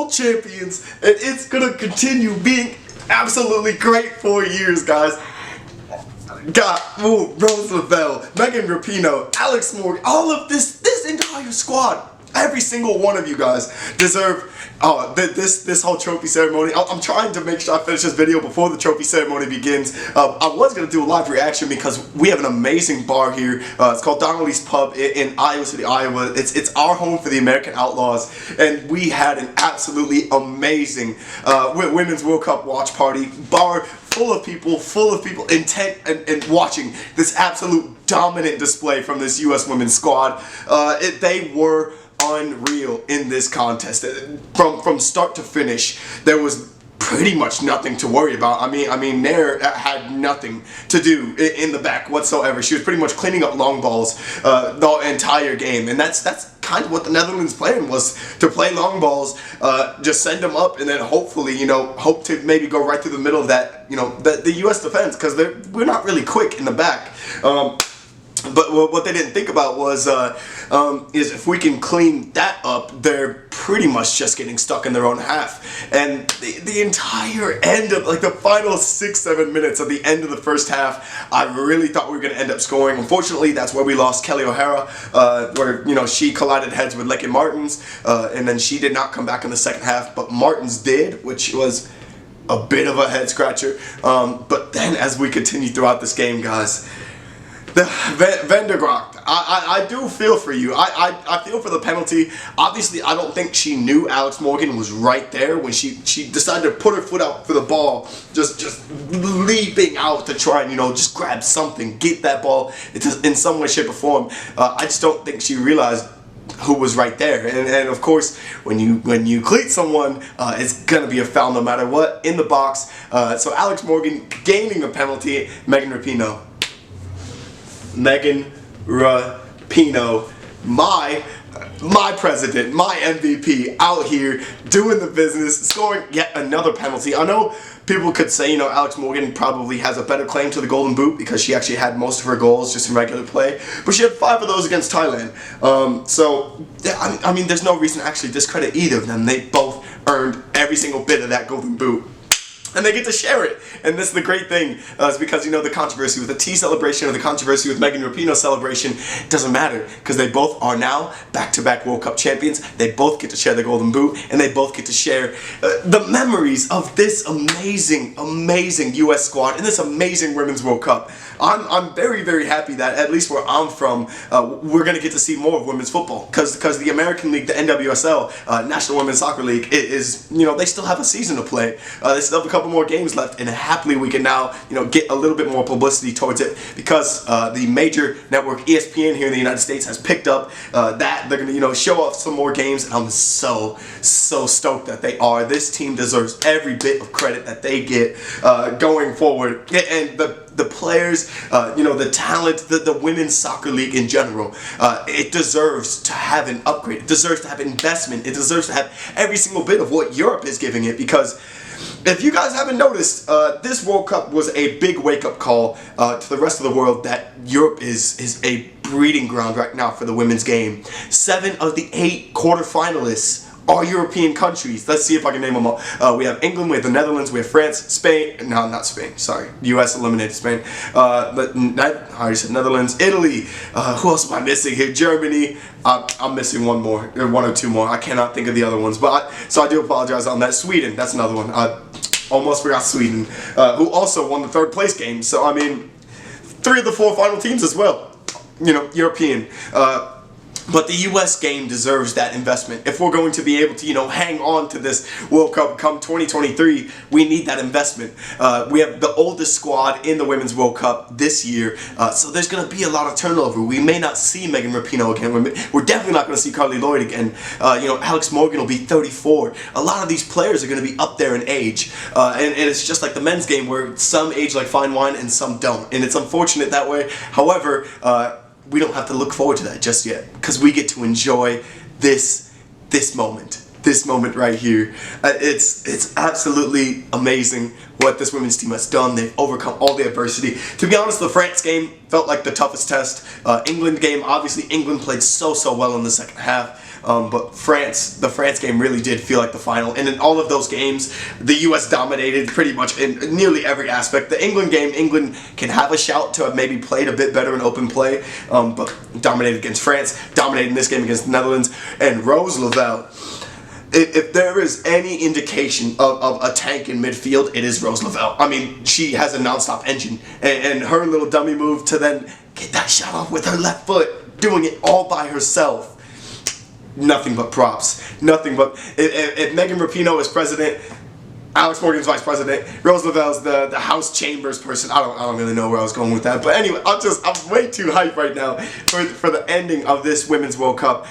world champions, and it's gonna continue being absolutely great for years, guys. Rose Lavelle, Megan Rapinoe, Alex Morgan, all of this entire squad. Every single one of you guys deserve this whole trophy ceremony. I'm trying to make sure I finish this video before the trophy ceremony begins. I was going to do a live reaction because we have an amazing bar here. It's called Donnelly's Pub in Iowa City, Iowa. It's our home for the American Outlaws, and we had an absolutely amazing Women's World Cup watch party. Bar full of people intent and watching this absolute dominant display from this U.S. women's squad. They were unreal in this contest. From start to finish, there was pretty much nothing to worry about. I mean, Nair had nothing to do in the back whatsoever. She was pretty much cleaning up long balls the entire game, and that's kind of what the Netherlands' plan was, to play long balls, just send them up, and then hopefully, hope to maybe go right through the middle of that, the U.S. defense, because we're not really quick in the back. But what they didn't think about was is if we can clean that up, they're pretty much just getting stuck in their own half. And the entire end of, like, the final 6-7 minutes of the end of the first half, I really thought we were going to end up scoring. Unfortunately, that's where we lost Kelly O'Hara, where, she collided heads with Lecky Martins, and then she did not come back in the second half, but Martins did, which was a bit of a head scratcher. But then as we continue throughout this game, guys, the Gragt, I do feel for you. I feel for the penalty. Obviously, I don't think she knew Alex Morgan was right there when she decided to put her foot out for the ball, just leaping out to try and, just grab something, get that ball in some way, shape, or form. I just don't think she realized who was right there. And of course, when you cleat someone, it's gonna be a foul no matter what in the box. So Alex Morgan gaining a penalty. Megan Rapinoe, my president, my MVP, out here doing the business, scoring yet another penalty. I know people could say, Alex Morgan probably has a better claim to the Golden Boot because she actually had most of her goals just in regular play, but she had 5 of those against Thailand. So, I mean, there's no reason to actually discredit either of them. They both earned every single bit of that Golden Boot, and they get to share it. And this is the great thing, is because, the controversy with the T celebration or the controversy with Megan Rapinoe's celebration doesn't matter, because they both are now back-to-back World Cup champions. They both get to share the Golden Boot, and they both get to share the memories of this amazing U.S. squad and this amazing Women's World Cup. I'm very, very happy that, at least where I'm from, we're going to get to see more of women's football, because the American League, the NWSL, National Women's Soccer League, is, they still have a season to play. They still have a couple more games left, and happily we can now, get a little bit more publicity towards it, because the major network ESPN here in the United States has picked up that. They're going to, show off some more games, and I'm so stoked that they are. This team deserves every bit of credit that they get going forward, and the players, the talent, the women's soccer league in general, it deserves to have an upgrade. It deserves to have investment. It deserves to have every single bit of what Europe is giving it, because if you guys haven't noticed, this World Cup was a big wake-up call to the rest of the world that Europe is a breeding ground right now for the women's game. 7 of the 8 quarterfinalists are European countries. Let's see if I can name them all. We have England, we have the Netherlands, we have France, Spain. No, not Spain. Sorry, U.S. eliminated Spain. But I already said Netherlands, Italy. Who else am I missing here? Germany. I'm missing one or two more. I cannot think of the other ones. But so I do apologize on that. Sweden. That's another one. I almost forgot Sweden, who also won the 3rd place game. So I mean, 3 of the 4 final teams as well. European. But the U.S. game deserves that investment. If we're going to be able to, hang on to this World Cup come 2023, we need that investment. We have the oldest squad in the Women's World Cup this year, so there's going to be a lot of turnover. We may not see Megan Rapinoe again. We're definitely not going to see Carly Lloyd again. Alex Morgan will be 34. A lot of these players are going to be up there in age, and it's just like the men's game where some age like fine wine and some don't, and it's unfortunate that way. However, we don't have to look forward to that just yet, because we get to enjoy this moment right here. It's absolutely amazing what this women's team has done. They've overcome all the adversity. To be honest, the France game felt like the toughest test. England game, obviously England played so well in the second half. but the France game really did feel like the final. And in all of those games, the U.S. dominated pretty much in nearly every aspect. The England game, England can have a shout to have maybe played a bit better in open play, but dominated against France, dominated in this game against the Netherlands. And Rose Lavelle, if there is any indication of a tank in midfield, it is Rose Lavelle. I mean, she has a non-stop engine, and her little dummy move to then get that shot off with her left foot, doing it all by herself. Nothing but props. Nothing but... If Megan Rapinoe is president, Alex Morgan's vice president, Rose Lavelle's the House Chambers person. I don't really know where I was going with that. But anyway, I'm way too hyped right now for the ending of this Women's World Cup.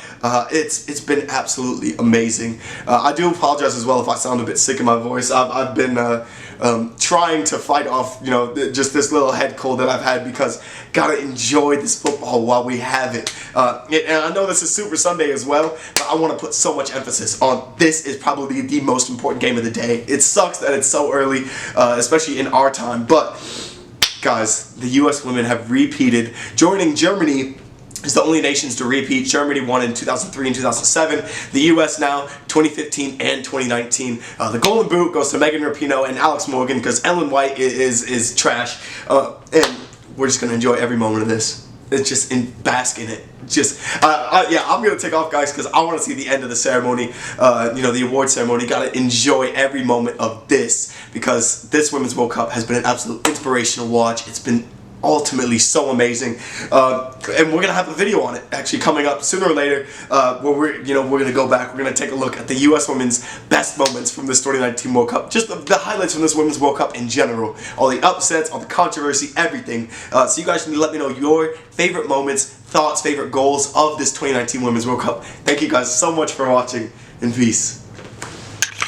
It's been absolutely amazing. I do apologize as well if I sound a bit sick in my voice. I've been trying to fight off, just this little head cold that I've had, because gotta enjoy this football while we have it. And I know this is Super Sunday as well, but I want to put so much emphasis on this is probably the most important game of the day. It sucks that it's so early, especially in our time, but guys, the U.S. women have repeated, joining Germany is the only nations to repeat. Germany won in 2003 and 2007. The U.S. now, 2015 and 2019. The Golden Boot goes to Megan Rapinoe and Alex Morgan, because Ellen White is trash. And we're just going to enjoy every moment of this. It's just bask in it. Yeah, I'm going to take off, guys, because I want to see the end of the ceremony, the award ceremony. Got to enjoy every moment of this, because this Women's World Cup has been an absolute inspirational watch. It's been ultimately so amazing, and we're gonna have a video on it actually coming up sooner or later, where we're gonna go back. We're gonna take a look at the U.S. women's best moments from this 2019 World Cup, just the highlights from this Women's World Cup in general, all the upsets, all the controversy, everything. So you guys can let me know your favorite moments, thoughts, favorite goals of this 2019 Women's World Cup. Thank you guys so much for watching, and peace.